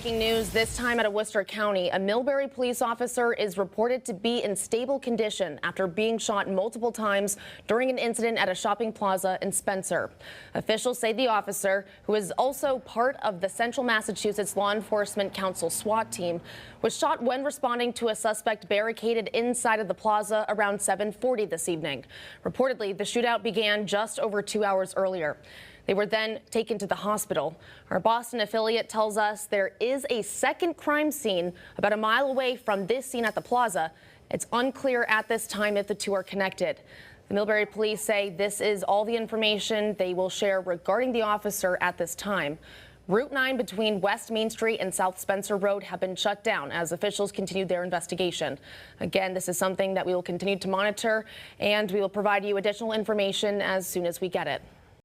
Breaking news, this time out of Worcester County. A Millbury police officer is reported to be in stable condition after being shot multiple times during an incident at a shopping plaza in Spencer. Officials say the officer, who is also part of the Central Massachusetts Law Enforcement Council SWAT team, was shot when responding to a suspect barricaded inside of the plaza around 7:40 this evening. Reportedly, the shootout began just over 2 hours earlier. They were then taken to the hospital. Our Boston affiliate tells us there is a second crime scene about a mile away from this scene at the plaza. It's unclear at this time if the two are connected. The Millbury police say this is all the information they will share regarding the officer at this time. Route 9 between West Main Street and South Spencer Road have been shut down as officials continue their investigation. Again, this is something that we will continue to monitor, and we will provide you additional information as soon as we get it.